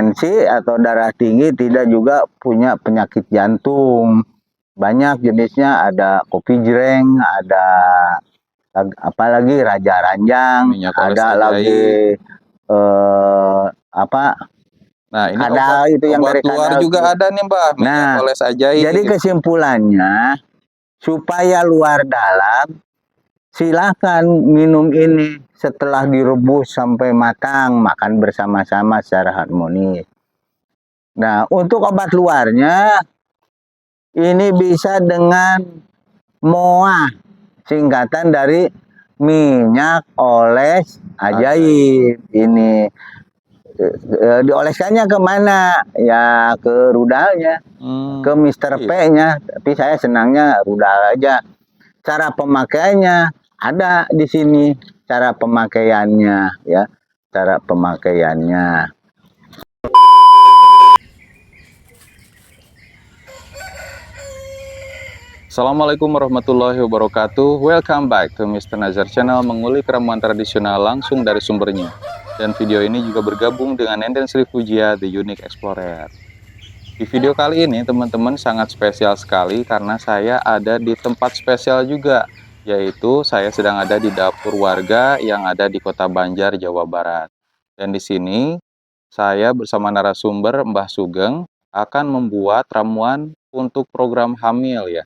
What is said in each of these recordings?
hipertensi atau darah tinggi, tidak juga punya penyakit jantung. Banyak jenisnya, ada kopi jreng, ada apalagi Raja Ranjang, minyak oles ada lagi apa? Nah, ini Kadal, itu yang obat dari luar kadal juga tuh. ada nih, Mbah, minyak Nah, oles ajaib. jadi kesimpulannya, supaya luar dalam, silakan minum ini setelah direbus sampai matang, makan bersama-sama secara harmonis. Nah, untuk obat luarnya, ini bisa dengan MOA, singkatan dari minyak oles ajaib. Ini dioleskannya kemana? Ya ke rudalnya, ke Mr. P-nya. Tapi saya senangnya rudal aja. Cara pemakaiannya ada di sini. Cara pemakaiannya, ya. Cara pemakaiannya. Assalamualaikum warahmatullahi wabarakatuh. Welcome back to Mr. Nazar Channel, mengulik ramuan tradisional langsung dari sumbernya. Dan video ini juga bergabung dengan Nenden Sri Pujia, The Unique Explorer. Di video kali ini teman-teman sangat spesial sekali karena saya ada di tempat spesial juga, yaitu saya sedang ada di dapur warga yang ada di Kota Banjar, Jawa Barat. Dan di sini saya bersama narasumber Mbah Sugeng akan membuat ramuan untuk program hamil ya.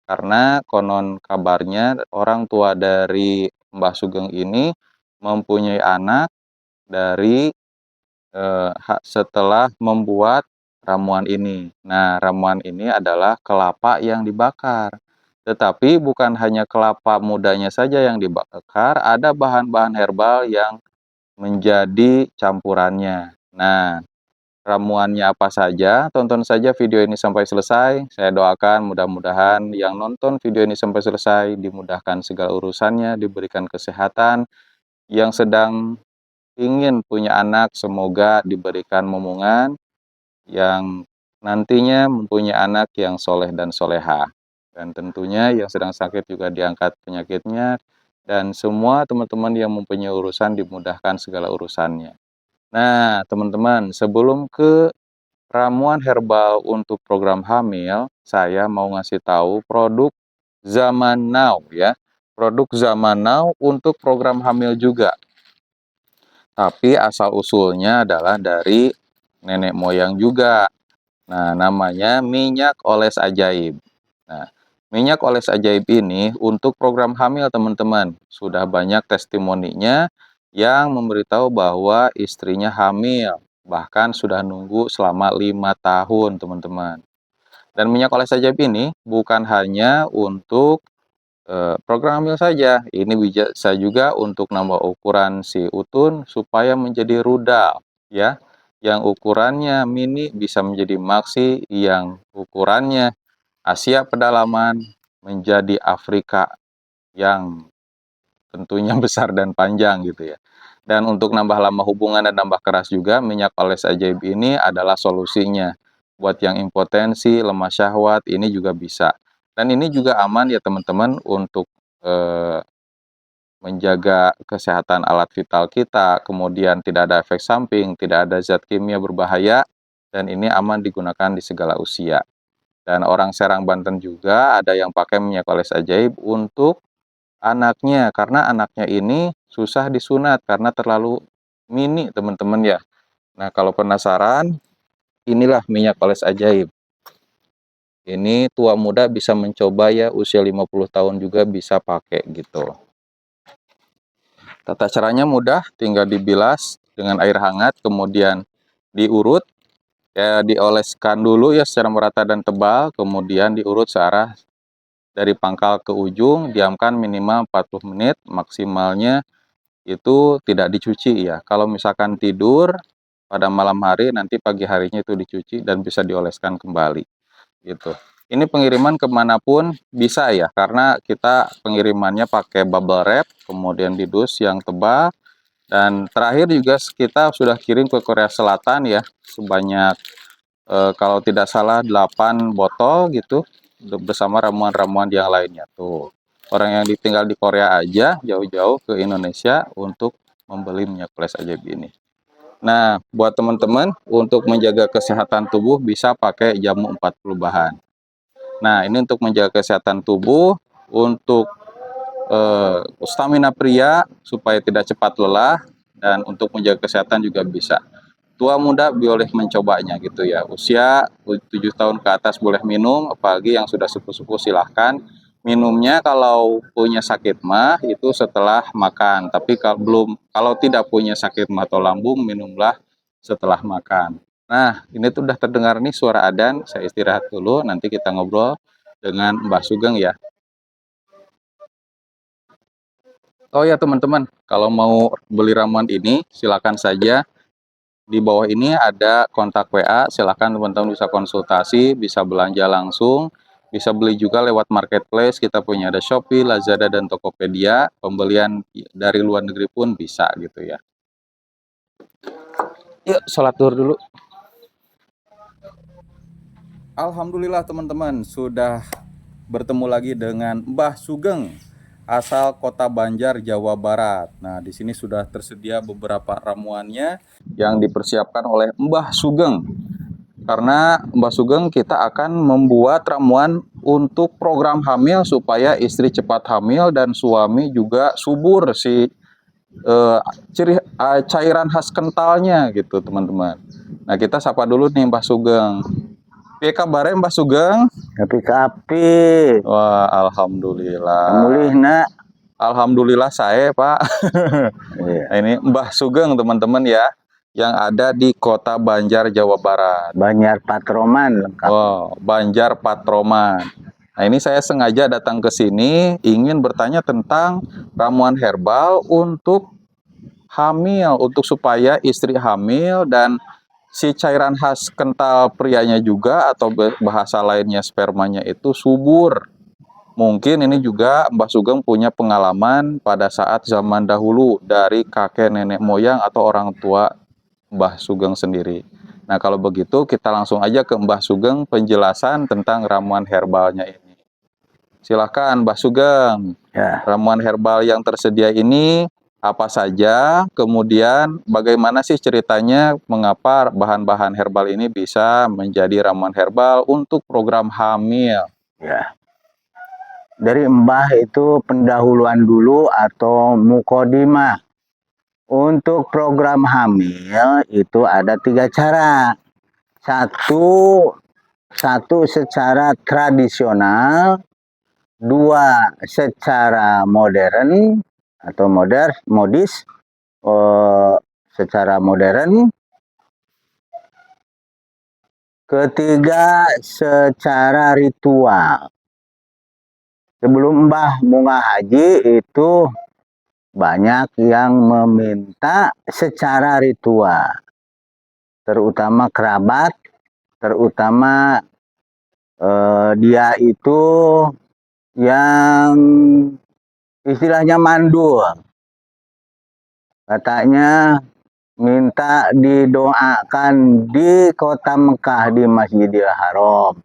Karena konon kabarnya orang tua dari Mbah Sugeng ini mempunyai anak dari setelah membuat ramuan ini. Nah, ramuan ini adalah kelapa yang dibakar. Tetapi bukan hanya kelapa mudanya saja yang dibakar, ada bahan-bahan herbal yang menjadi campurannya. Nah, ramuannya apa saja? Tonton saja video ini sampai selesai. Saya doakan mudah-mudahan yang nonton video ini sampai selesai dimudahkan segala urusannya, diberikan kesehatan. Yang sedang ingin punya anak semoga diberikan momongan, yang nantinya mempunyai anak yang soleh dan soleha. Dan tentunya yang sedang sakit juga diangkat penyakitnya, dan semua teman-teman yang mempunyai urusan dimudahkan segala urusannya. Nah, teman-teman, sebelum ke ramuan herbal untuk program hamil, saya mau ngasih tahu produk zaman now ya. Produk zaman now untuk program hamil juga. Tapi asal-usulnya adalah dari nenek moyang juga. Nah, namanya minyak oles ajaib. Nah, minyak oles ajaib ini untuk program hamil teman-teman. Sudah banyak testimoninya yang memberitahu bahwa istrinya hamil. Bahkan sudah nunggu selama 5 tahun teman-teman. Dan minyak oles ajaib ini bukan hanya untuk program hamil saja. Ini bisa juga untuk nambah ukuran si utun supaya menjadi rudal ya. Yang ukurannya mini bisa menjadi maksi, yang ukurannya Asia pedalaman menjadi Afrika yang tentunya besar dan panjang gitu ya. Dan untuk nambah lama hubungan dan nambah keras juga, minyak oles ajaib ini adalah solusinya. Buat yang impotensi, lemah syahwat, ini juga bisa. Dan ini juga aman ya teman-teman untuk menjaga kesehatan alat vital kita, kemudian tidak ada efek samping, tidak ada zat kimia berbahaya, dan ini aman digunakan di segala usia. Dan orang Serang Banten juga ada yang pakai minyak oles ajaib untuk anaknya, karena anaknya ini susah disunat karena terlalu mini teman-teman ya. Nah, kalau penasaran, inilah minyak oles ajaib. Ini tua muda bisa mencoba ya, usia 50 tahun juga bisa pakai gitu. Tata caranya mudah, tinggal dibilas dengan air hangat, kemudian diurut, ya dioleskan dulu ya secara merata dan tebal, kemudian diurut searah dari pangkal ke ujung, diamkan minimal 40 menit, maksimalnya itu tidak dicuci ya. Kalau misalkan tidur pada malam hari, nanti pagi harinya itu dicuci dan bisa dioleskan kembali gitu. Ini pengiriman kemanapun bisa ya, karena kita pengirimannya pakai bubble wrap, kemudian didus yang tebal, dan terakhir juga kita sudah kirim ke Korea Selatan ya, sebanyak kalau tidak salah 8 botol gitu, bersama ramuan-ramuan yang lainnya tuh. Orang yang ditinggal di Korea aja jauh-jauh ke Indonesia untuk membeli minyak oles ajaib ini. Nah, buat teman-teman untuk menjaga kesehatan tubuh bisa pakai jamu 40 bahan. Nah, ini untuk menjaga kesehatan tubuh, untuk stamina pria supaya tidak cepat lelah, dan untuk menjaga kesehatan juga bisa. Tua muda boleh mencobanya gitu ya. Usia 7 tahun ke atas boleh minum, apalagi yang sudah sepuh-sepuh silahkan. Minumnya kalau punya sakit mah itu setelah makan. Tapi kalau tidak punya sakit mah atau lambung, minumlah setelah makan. Nah, ini tuh udah terdengar nih suara adzan. Saya istirahat dulu, nanti kita ngobrol dengan Mbah Sugeng ya. Oh ya teman-teman, kalau mau beli ramuan ini silakan saja. Di bawah ini ada kontak WA, silakan teman-teman bisa konsultasi, bisa belanja langsung, bisa beli juga lewat marketplace. Kita punya ada Shopee, Lazada, dan Tokopedia. Pembelian dari luar negeri pun bisa gitu ya. Yuk, sholat duhur dulu. Alhamdulillah teman-teman, sudah bertemu lagi dengan Mbah Sugeng asal Kota Banjar, Jawa Barat. Nah, di sini sudah tersedia beberapa ramuannya yang dipersiapkan oleh Mbah Sugeng. Karena Mbah Sugeng kita akan membuat ramuan untuk program hamil supaya istri cepat hamil dan suami juga subur cairan khas kentalnya gitu teman-teman. Nah, kita sapa dulu nih Mbah Sugeng. Piye kabarnya Mbah Sugeng? Api-api. Wah, alhamdulillah. Mulih nak. Alhamdulillah saya, Pak. Iya. Nah, ini Mbah Sugeng teman-teman ya, yang ada di Kota Banjar, Jawa Barat. Banjar Patroman lengkap. Wow, Banjar Patroman. Nah, ini saya sengaja datang ke sini ingin bertanya tentang ramuan herbal untuk hamil, untuk supaya istri hamil dan si cairan khas kental prianya juga atau bahasa lainnya spermanya itu subur. Mungkin ini juga Mbah Sugeng punya pengalaman pada saat zaman dahulu dari kakek nenek moyang atau orang tua Mbah Sugeng sendiri. Nah, kalau begitu kita langsung aja ke Mbah Sugeng penjelasan tentang ramuan herbalnya ini. Silahkan Mbah Sugeng. Ya. Ramuan herbal yang tersedia ini apa saja? Kemudian bagaimana sih ceritanya mengapa bahan-bahan herbal ini bisa menjadi ramuan herbal untuk program hamil? Ya. Dari Mbah itu pendahuluan dulu atau mukodimah. Untuk program hamil itu ada 3 cara. Satu secara tradisional, 2 secara modern atau modis, secara modern, ketiga secara ritual. Sebelum Mbah Munga Haji itu banyak yang meminta secara ritual, terutama kerabat, terutama dia itu yang istilahnya mandul. Katanya minta didoakan di kota Mekah di Masjidil Haram.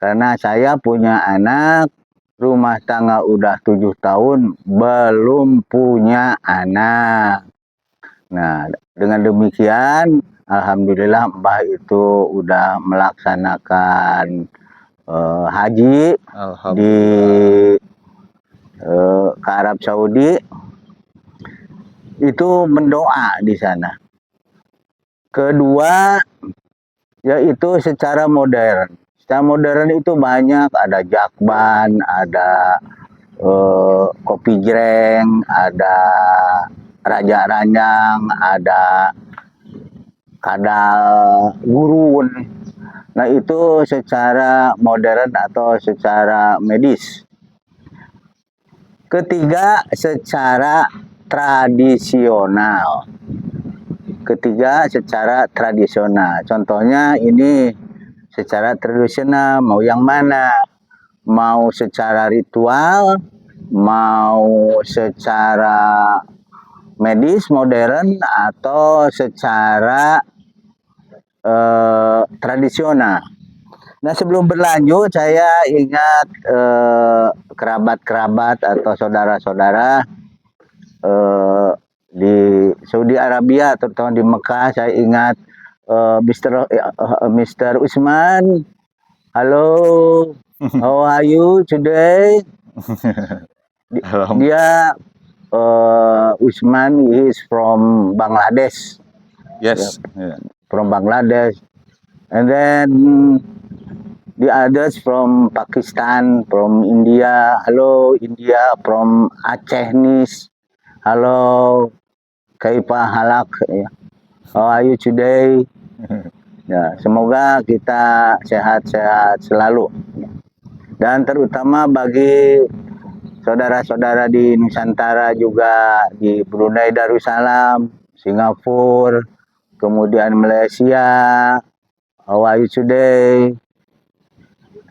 Karena saya punya anak, rumah tangga udah 7 tahun, belum punya anak. Nah, dengan demikian, alhamdulillah Mbah itu udah melaksanakan haji di ke Arab Saudi. Itu mendoa di sana. Kedua, yaitu secara modern. Secara modern itu banyak, ada jakban, ada kopi jreng, ada raja ranjang, ada kadal gurun. Nah, itu secara modern atau secara medis. Ketiga, secara tradisional. Contohnya ini secara tradisional, mau yang mana? Mau secara ritual, mau secara medis modern, atau secara tradisional. Nah, sebelum berlanjut, saya ingat kerabat-kerabat atau saudara-saudara di Saudi Arabia, terutama di Mekah, saya ingat Mr. Usman. Halo, how are you today? Dia Usman is from Bangladesh. Yes. From Bangladesh. And then the others from Pakistan, from India. Hello, India, from Aceh Nis. Halo, Kaifa halak. How are you today? Ya, semoga kita sehat-sehat selalu. Dan terutama bagi saudara-saudara di Nusantara juga, di Brunei Darussalam, Singapura, kemudian Malaysia. How are you today?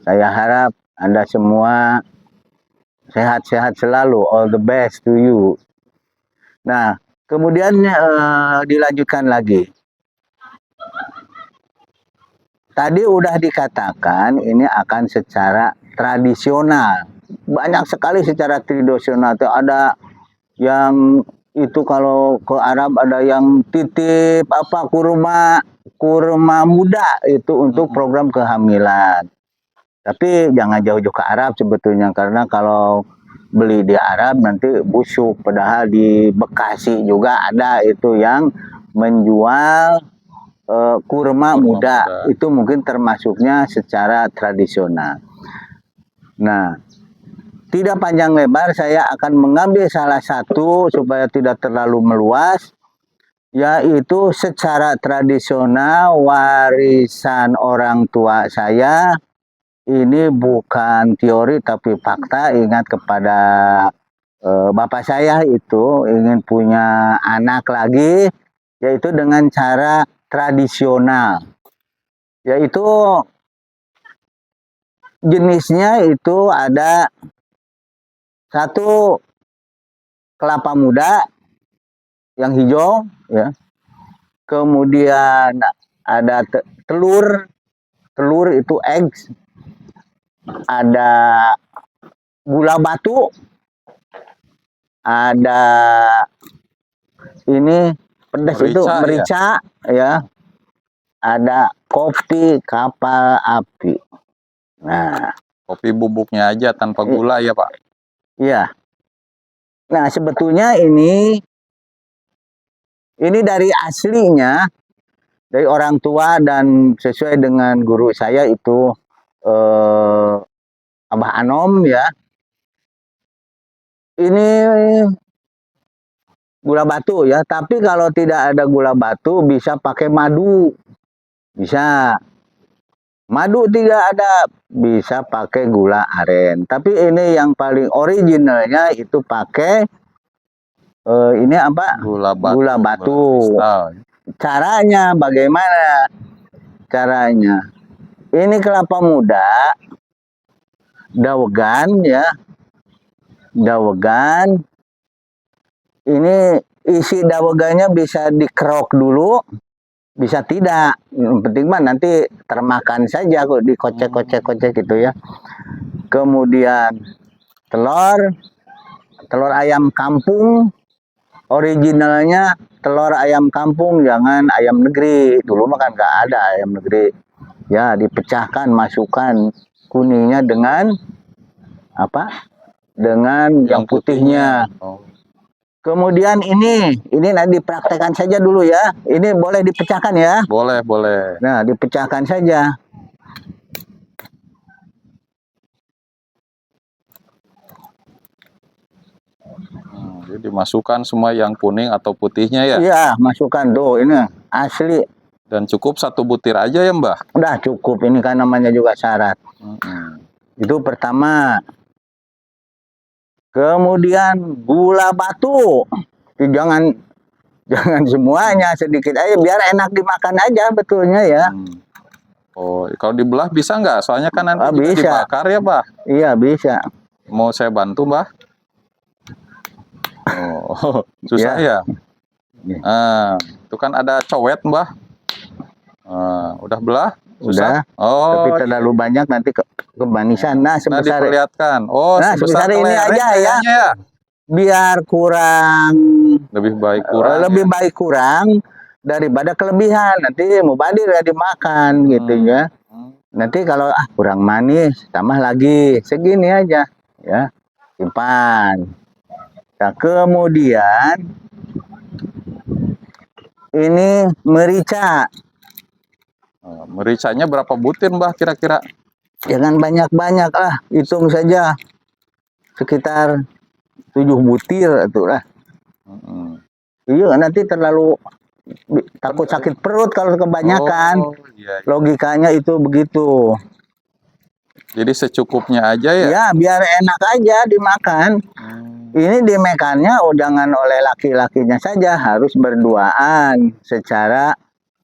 Saya harap Anda semua sehat-sehat selalu. All the best to you. Nah, kemudian dilanjutkan lagi. Tadi udah dikatakan ini akan secara tradisional. Banyak sekali secara tradisional. Ada yang itu kalau ke Arab ada yang titip kurma muda itu untuk program kehamilan. Tapi jangan jauh-jauh ke Arab sebetulnya, karena kalau beli di Arab nanti busuk. Padahal di Bekasi juga ada itu yang menjual kurma muda. Itu mungkin termasuknya secara tradisional. Nah, tidak panjang lebar, saya akan mengambil salah satu supaya tidak terlalu meluas, yaitu secara tradisional warisan orang tua saya. Ini bukan teori tapi fakta. Ingat kepada bapak saya itu ingin punya anak lagi, yaitu dengan cara tradisional, yaitu jenisnya itu ada satu kelapa muda yang hijau, ya. Kemudian ada telur itu eggs, ada gula batu, ada ini pedas itu merica, ya. Ada kopi kapal api. Nah, kopi bubuknya aja tanpa gula ya Pak? Iya. Nah, sebetulnya ini dari aslinya dari orang tua dan sesuai dengan guru saya itu Abah Anom, ya. Ini gula batu, ya, tapi kalau tidak ada gula batu bisa pakai madu. Bisa. Madu tidak ada, bisa pakai gula aren. Tapi ini yang paling originalnya itu pakai ini apa? Gula batu. Caranya bagaimana? Caranya ini kelapa muda, dawegan, ya, dawegan. Ini isi dawegannya bisa dikerok dulu, bisa tidak. Yang penting mah nanti termakan saja kok, dikocek-kocek gitu, ya. Kemudian telur ayam kampung, originalnya telur ayam kampung, jangan ayam negeri. Dulu mah kan nggak ada ayam negeri. Ya, dipecahkan, masukkan kuningnya dengan apa? Dengan yang putihnya. Kemudian ini nanti dipraktekkan saja dulu, ya. Ini boleh dipecahkan, ya? Boleh, boleh. Nah, dipecahkan saja. Jadi dimasukkan semua yang kuning atau putihnya, ya? Iya, masukkan tuh, ini asli. Dan cukup 1 butir aja ya, Mbah? Udah cukup, ini kan namanya juga syarat. Itu pertama. Kemudian gula batu, jangan semuanya, sedikit aja biar enak dimakan aja betulnya, ya. Oh, kalau dibelah bisa nggak? Soalnya kan nanti bisa dibakar ya, Mbah? Iya, bisa. Mau saya bantu, Mbah? Oh, susah ya? Nah, itu kan ada cowet, Mbah. Udah belah? Susah? Udah. Oh, tapi terlalu banyak nanti kemanisan. Nah, sebesar diperlihatkan. Oh, nah, sebesar ini aja, ya. Biar kurang Lebih baik kurang. Lebih baik kurang daripada kelebihan. Nanti mubadir ya dimakan gitu ya. Nanti kalau kurang manis tambah lagi segini aja ya, simpan. Nah, kemudian ini merica. Mericanya berapa butir Mbah kira-kira? Jangan banyak-banyak lah, hitung saja sekitar 7 butir itulah. Iya, nanti terlalu takut sakit perut kalau kebanyakan. Iya. Logikanya itu begitu. Jadi secukupnya aja ya? Ya, biar enak aja dimakan. Ini dimakannya jangan oleh laki-lakinya saja, harus berduaan secara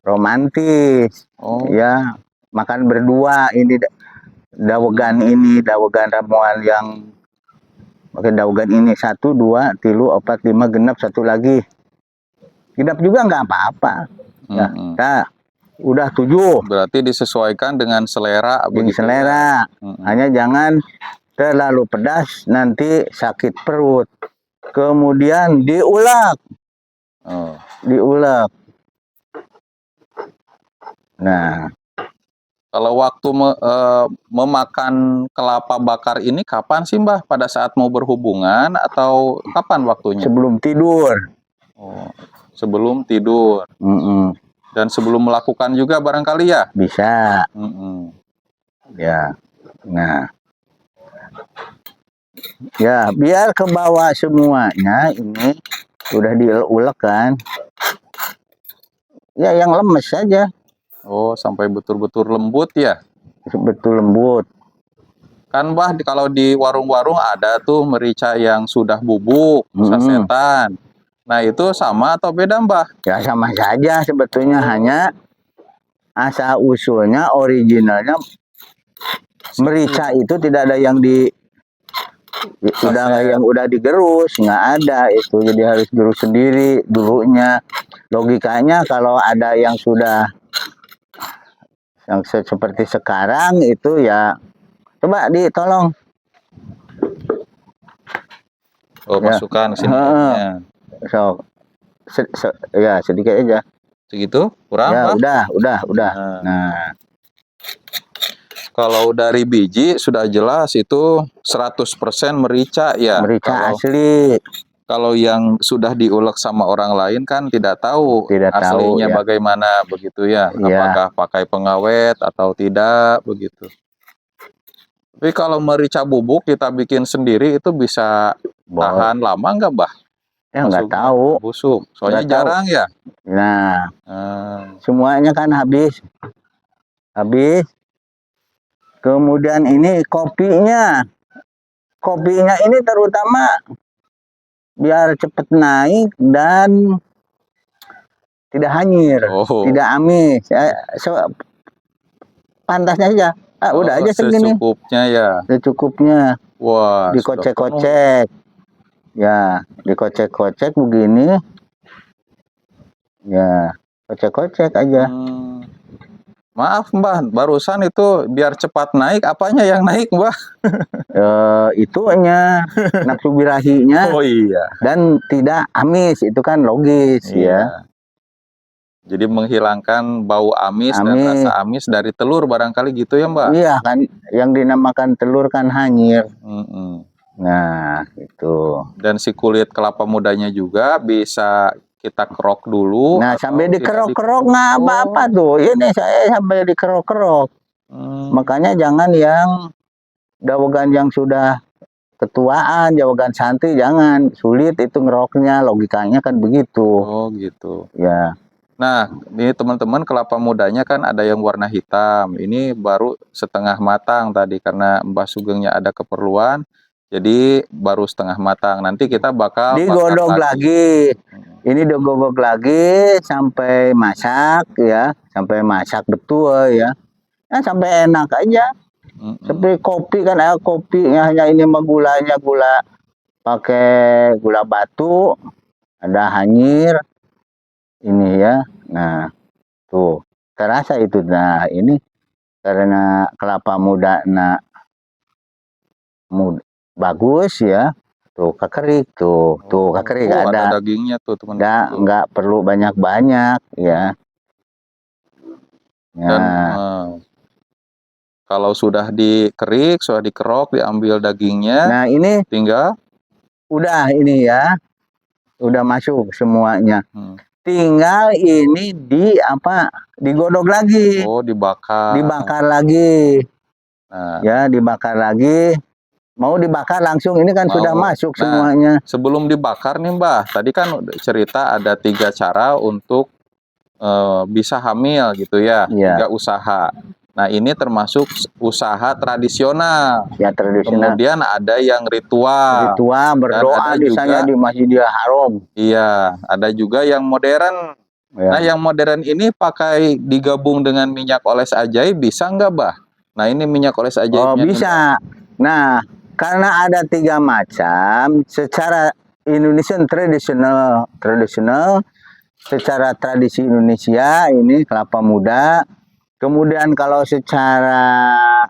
romantis. Ya, makan berdua. Ini dawegan ramuan yang pakai dawegan ini 1, 2, 3, 4, 5 genap, 1 lagi. Genap juga nggak apa-apa. Ya, nah, udah 7. Berarti disesuaikan dengan selera. Begitu selera. Hanya jangan terlalu pedas, nanti sakit perut. Kemudian diulek. Diulek. Nah, kalau waktu memakan kelapa bakar ini kapan sih Mbah? Pada saat mau berhubungan atau kapan waktunya? Sebelum tidur. Sebelum tidur. Dan sebelum melakukan juga barangkali ya? Bisa. Ya. Nah. Ya, biar ke bawah semuanya ini udah diulek kan. Ya, yang lemes saja. Sampai betul-betul lembut ya? Betul lembut. Kan Mbah kalau di warung-warung ada tuh merica yang sudah bubuk, sasetan. Nah itu sama atau beda Mbah? Ya sama saja sebetulnya, hanya asal usulnya originalnya merica itu tidak ada yang udah digerus, nggak ada itu, jadi harus gerus sendiri dulunya. Logikanya kalau ada yang sudah yang seperti sekarang itu ya coba ditolong. Masukkan sini. So, ya sedikit aja. Segitu? Kurang ya, Mbah? Udah. Nah. Kalau dari biji sudah jelas itu 100% merica ya. Merica asli. Kalau yang sudah diulek sama orang lain kan tidak tahu aslinya ya. Bagaimana begitu ya. Apakah pakai pengawet atau tidak begitu. Tapi kalau merica bubuk kita bikin sendiri itu bisa tahan lama nggak Mbah? Ya nggak tahu. Busuk. Soalnya jarang ya. Nah, semuanya kan habis. Kemudian ini kopinya. Kopinya ini terutama biar cepat naik dan tidak hanyir, tidak amis. Pantasnya aja. Udah aja segini. Secukupnya ya. Secukupnya. Wah. Dikocek-kocek. Ya, dikocek-kocek begini. Ya, kocek-kocek aja. Maaf Mbah, barusan itu biar cepat naik, apanya yang naik Mbah? Itunya, nafsu birahinya. Iya. Dan tidak amis, itu kan logis ya. Jadi menghilangkan bau amis dan rasa amis dari telur barangkali gitu ya Mbah? Iya kan, yang dinamakan telur kan hanyir. Nah, itu. Dan si kulit kelapa mudanya juga bisa kita kerok dulu. Nah, sampai dikerok-kerok nggak apa-apa tuh. Ini saya sampai dikerok-kerok. Makanya jangan yang dawegan yang sudah ketuaan, dawegan santri jangan. Sulit itu ngeroknya, logikanya kan begitu. Gitu. Ya. Nah, ini teman-teman kelapa mudanya kan ada yang warna hitam. Ini baru setengah matang tadi karena Mbah Sugengnya ada keperluan. Jadi baru setengah matang. Nanti kita bakal digodok lagi. Ini digodok lagi sampai masak ya, sampai masak betul ya. Sampai enak aja. Seperti kopi kan, kopinya hanya ini mah gulanya gula pakai gula batu, ada hanyir ini ya. Nah, tuh terasa itu. Nah, ini karena kelapa muda bagus ya. tuh kakerik tuh kakerik ada ada. dagingnya tuh teman-teman. Nggak perlu banyak-banyak ya. Dan Ya. kalau sudah dikerik, sudah dikerok, diambil dagingnya, Nah ini tinggal udah ini ya, udah masuk semuanya. hmm. Tinggal ini digodok lagi, dibakar lagi. Nah, Ya, dibakar lagi. Mau dibakar langsung, ini kan sudah masuk semuanya. Sebelum dibakar nih Mbah, tadi kan cerita ada 3 cara untuk bisa hamil gitu ya, 3 usaha. Nah ini termasuk usaha tradisional. Ya, tradisional. Kemudian ada yang ritual. Berdoa di sana di Masjidil Haram. Iya, ada juga yang modern. Ya. Nah yang modern ini pakai digabung dengan minyak oles ajaib bisa nggak Bah? Nah ini minyak oles ajaibnya. Oh bisa. Nah karena ada 3 macam, secara Indonesian tradisional, secara tradisi Indonesia ini kelapa muda. Kemudian kalau secara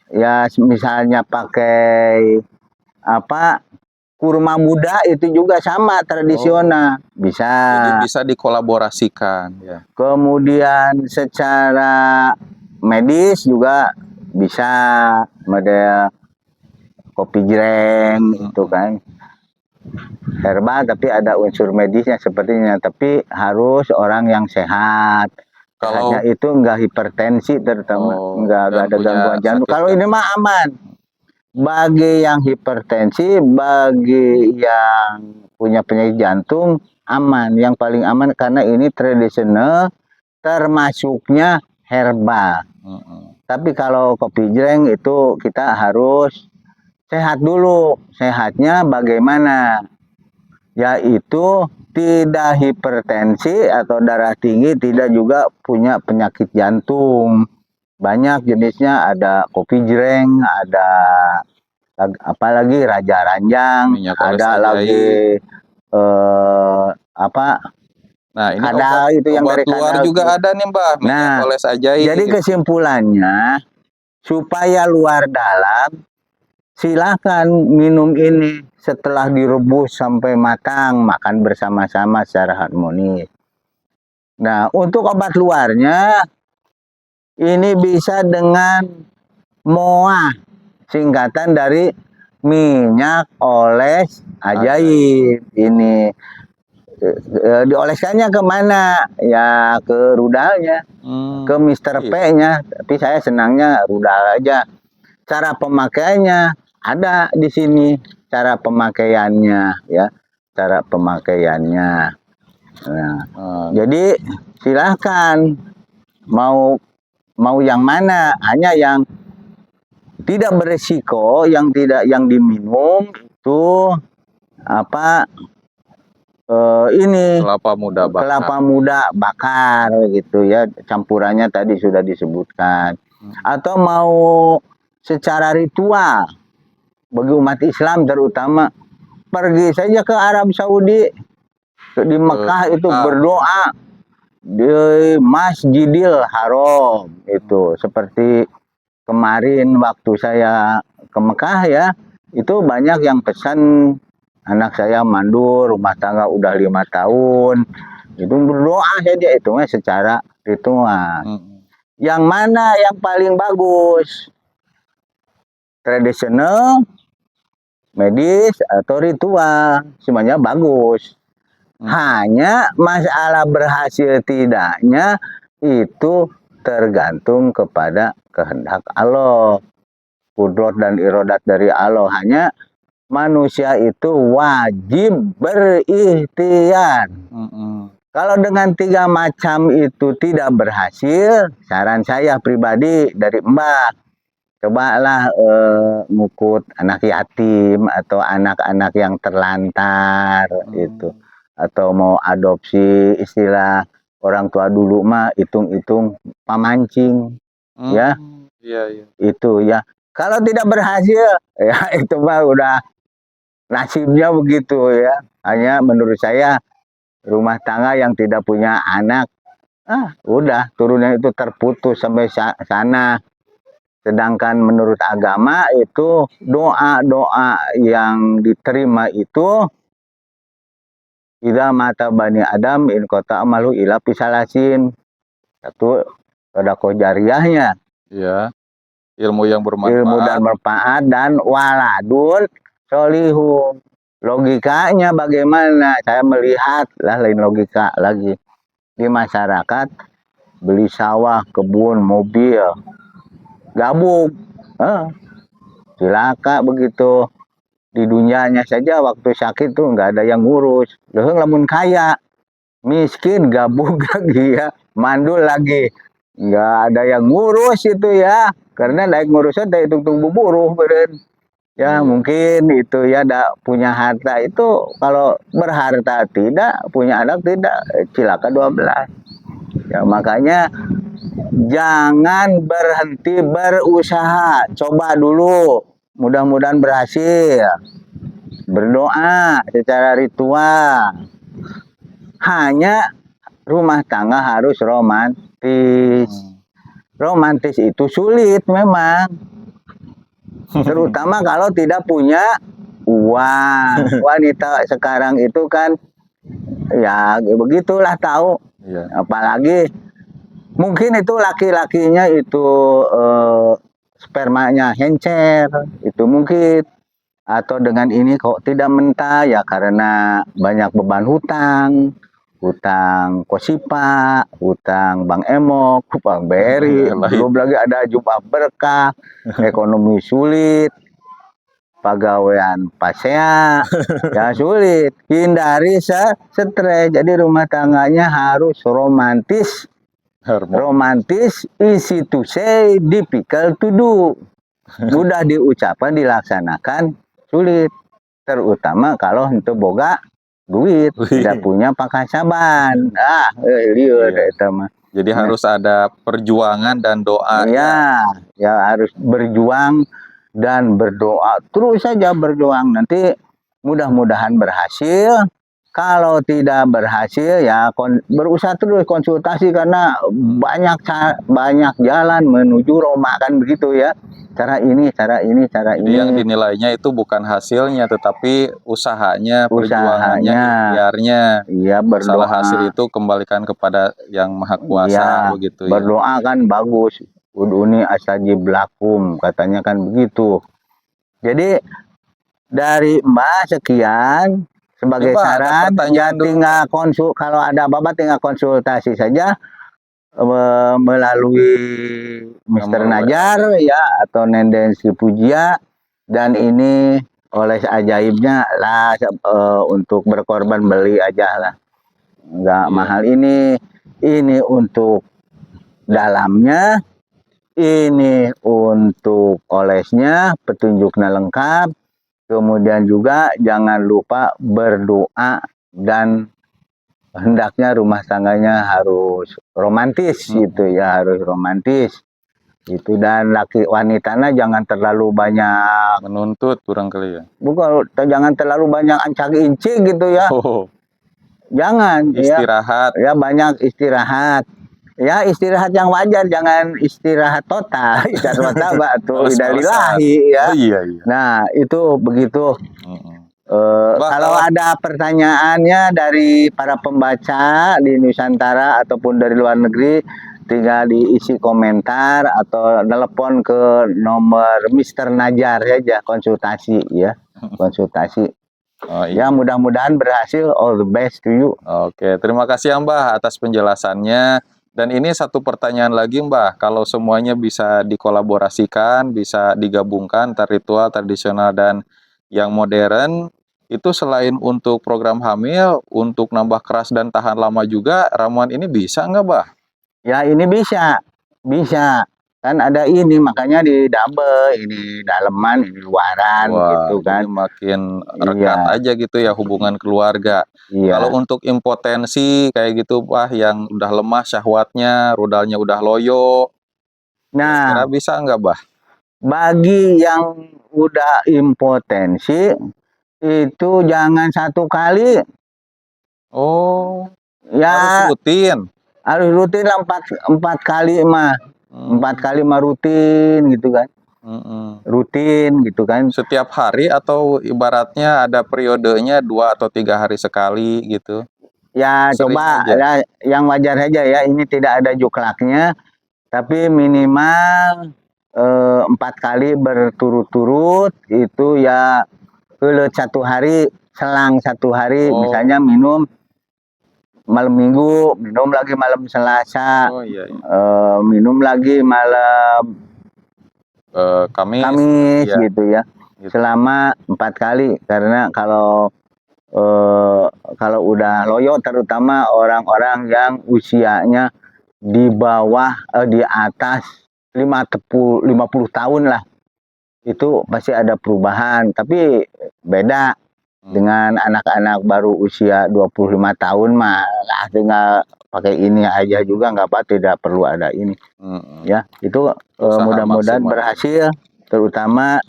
ya misalnya pakai kurma muda itu juga sama tradisional. Bisa. Jadi bisa dikolaborasikan ya. Kemudian secara medis juga bisa, model kopi jreng itu kan herbal tapi ada unsur medisnya sepertinya, tapi harus orang yang sehat. Sehatnya itu enggak hipertensi terutama, enggak ada gangguan jantung. Kalau ini mah aman. Bagi yang hipertensi, bagi yang punya penyakit jantung aman. Yang paling aman karena ini tradisional, termasuknya herbal. Tapi kalau kopi jreng itu kita harus sehat dulu. Sehatnya bagaimana? Yaitu tidak hipertensi atau darah tinggi, tidak juga punya penyakit jantung. Banyak jenisnya, ada kopi jreng, ada apalagi raja ranjang, ada lagi nah ini kadal, itu yang dari luar kadal juga ada nih Mbak, minyak oles ajaib. Jadi kesimpulannya, supaya luar dalam, silakan minum ini setelah direbus sampai matang, makan bersama-sama secara harmonis. Nah, untuk obat luarnya, ini bisa dengan MOA, singkatan dari minyak oles ajaib. Ini dioleskannya kemana? Ya ke rudalnya, ke Mr. P-nya. Tapi saya senangnya rudal aja. Cara pemakaiannya ada di sini, cara pemakaiannya ya, cara pemakaiannya. Nah, jadi silahkan mau yang mana, hanya yang tidak beresiko, yang diminum itu ini kelapa muda bakar gitu ya, campurannya tadi sudah disebutkan. Atau mau secara ritual bagi umat Islam terutama, pergi saja ke Arab Saudi, di Mekah itu berdoa di Masjidil Haram itu. Seperti kemarin waktu saya ke Mekah ya, itu banyak yang pesan, anak saya mandul, rumah tangga udah 5 tahun, itu berdoa saja, itu secara ritual. Yang mana yang paling bagus? Tradisional, medis, atau ritual? Semuanya bagus. Hanya masalah berhasil tidaknya itu tergantung kepada kehendak Allah. Kudrat dan irodat dari Allah. Hanya manusia itu wajib berikhtiar. Kalau dengan 3 macam itu tidak berhasil, saran saya pribadi dari Mbak, cobalah ngukut anak yatim atau anak-anak yang terlantar itu, atau mau adopsi, istilah orang tua dulu mah hitung-hitung pamancing ya. Itu ya. Kalau tidak berhasil ya itu mah udah nasibnya begitu ya. Hanya menurut saya rumah tangga yang tidak punya anak, udah turunnya itu terputus sampai sana. Sedangkan menurut agama itu doa-doa yang diterima itu idza mata bani Adam in qata amalu ila pisalasin. Satu sedekah jariahnya, Iya, ilmu yang ilmu dan bermanfaat. bermanfaat, dan waladun solihun. Logikanya bagaimana? Saya melihat lah, lain logika lagi di masyarakat, beli sawah, kebun, mobil, gabung, cilaka begitu. Di dunianya saja waktu sakit tuh nggak ada yang ngurus. Loh, lamun kaya, miskin, gabung lagi ya, mandul lagi, nggak ada yang ngurus itu ya, karena naik ngurusnya dari tung buburuh beren. Ya mungkin itu ya, punya harta itu, kalau berharta tidak, punya anak tidak, cilaka 12. Ya makanya jangan berhenti berusaha, coba dulu, mudah-mudahan berhasil. Berdoa secara ritual. Hanya rumah tangga harus romantis. Romantis itu sulit memang, terutama kalau tidak punya uang. Wanita sekarang itu kan ya begitulah, tahu. Apalagi mungkin itu laki-lakinya itu spermanya encer, itu mungkin. Atau dengan ini kok tidak mentah, ya karena banyak beban hutang, hutang Kosipa, hutang Bang Emok, Bang Beri, belum lagi ada jubah berkah, ekonomi sulit, pegawaian pasea, ya sulit. Hindari stres. Jadi rumah tangganya harus romantis. Romantis, easy to say, difficult to do. Mudah diucapkan, dilaksanakan sulit, terutama kalau itu boga duit, tidak punya pakasaban. Jadi harus ada perjuangan dan doa. Ya harus berjuang dan berdoa, terus saja berjuang, nanti mudah-mudahan berhasil. Kalau tidak berhasil ya berusaha terus, konsultasi, karena banyak jalan menuju Roma kan begitu ya. Cara ini. Yang dinilainya itu bukan hasilnya, tetapi usahanya, perjuangannya, ikhtiarnya. Iya, berdoa. Masalah hasil itu kembalikan kepada Yang Maha Kuasa, begitu ya. Berdoa kan bagus. Uduni astajib lakum, katanya kan begitu. Jadi dari Mbak sekian sebagai saran, ya tinggal kalau ada apa-apa tinggal konsultasi saja melalui Mr. Najar ya, atau Nenden Pujia. Dan ini oleh ajaibnya lah, untuk berkorban beli aja lah, nggak mahal. Ini untuk dalamnya, ini untuk olesnya, petunjuknya lengkap. Kemudian juga jangan lupa berdoa, dan hendaknya rumah tangganya harus romantis gitu ya, harus romantis itu. Dan wanitanya jangan terlalu banyak menuntut, kurang kali ya. Bukan, jangan terlalu banyak ancak-incik gitu ya. Jangan istirahat ya, banyak istirahat ya, istirahat yang wajar, jangan istirahat total. Istirahat total tuh idalilahi ya. Nah itu begitu. Kalau ada pertanyaannya dari para pembaca di Nusantara ataupun dari luar negeri, tinggal diisi komentar atau telepon ke nomor Mr. Najar saja, konsultasi ya, konsultasi. Ya mudah-mudahan berhasil. All the best to you. Oke, terima kasih ya Mbah atas penjelasannya. Dan ini satu pertanyaan lagi Mbah, kalau semuanya bisa dikolaborasikan, bisa digabungkan, ritual, tradisional, dan yang modern, itu selain untuk program hamil, untuk nambah keras dan tahan lama juga, ramuan ini bisa nggak Mbah? Ya ini bisa. Kan ada ini, makanya di double, ini daleman, ini luaran. Gitu kan. Jadi makin rekat aja gitu ya hubungan keluarga. Kalau untuk impotensi kayak gitu Pak, yang udah lemah syahwatnya, rudalnya udah loyo, kira-kira bisa nggak Bah? Bagi yang udah impotensi itu jangan satu kali. Ya, harus rutin. Harus rutin lah, 4 kali mah. 4 kali mah rutin gitu kan. Rutin gitu kan. Setiap hari atau ibaratnya ada periodenya 2 atau 3 hari sekali gitu? Ya Sering coba aja? ya, yang wajar saja ya, ini tidak ada juklaknya, tapi minimal 4 kali berturut-turut itu ya kelet 1 hari, selang 1 hari, misalnya minum malam Minggu, minum lagi malam Selasa, Oh iya, iya. minum lagi malam Kamis iya, gitu ya. gitu. Selama 4 kali, karena kalau udah loyo, terutama orang-orang yang usianya di bawah di atas 50 tahun lah, itu pasti ada perubahan. Tapi beda dengan anak-anak baru usia 25 tahun mah tinggal pakai ini aja juga nggak apa, tidak perlu ada ini. Ya, itu mudah-mudahan berhasil, terutama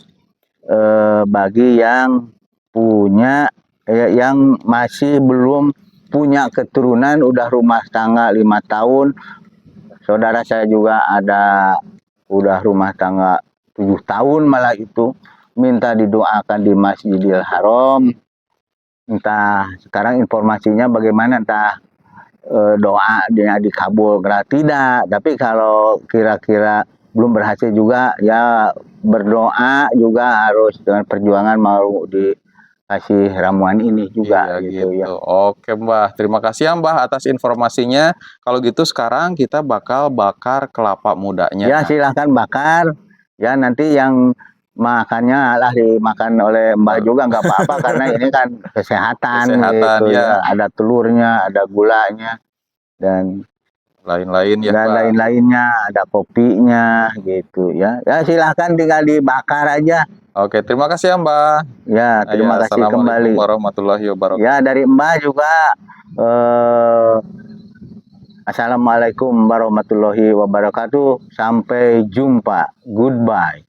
bagi yang punya yang masih belum punya keturunan, udah rumah tangga 5 tahun. Saudara saya juga ada udah rumah tangga 7 tahun malah, itu minta didoakan di Masjidil Haram. Entah sekarang informasinya bagaimana, entah doa dia dikabul tidak. Tapi kalau kira-kira belum berhasil juga ya, berdoa juga harus dengan perjuangan mau dikasih ramuan ini juga. Iya, gitu ya. Oke Mbah, terima kasih ya Mbah atas informasinya. Kalau gitu sekarang kita bakal bakar kelapa mudanya. Ya silahkan bakar. Ya nanti yang makannya lah dimakan oleh Mbah juga nggak apa-apa, karena ini kan kesehatan gitu ya. Ada telurnya, ada gulanya, dan lain-lain ya, dan lain-lainnya, ada kopinya gitu ya. Ya silahkan tinggal dibakar aja. Oke, terima kasih ya Mbah. Ya, terima kasih kembali. Assalamualaikum warahmatullahi wabarakatuh. Ya, dari Mbah juga Assalamualaikum warahmatullahi wabarakatuh. Sampai jumpa. Goodbye.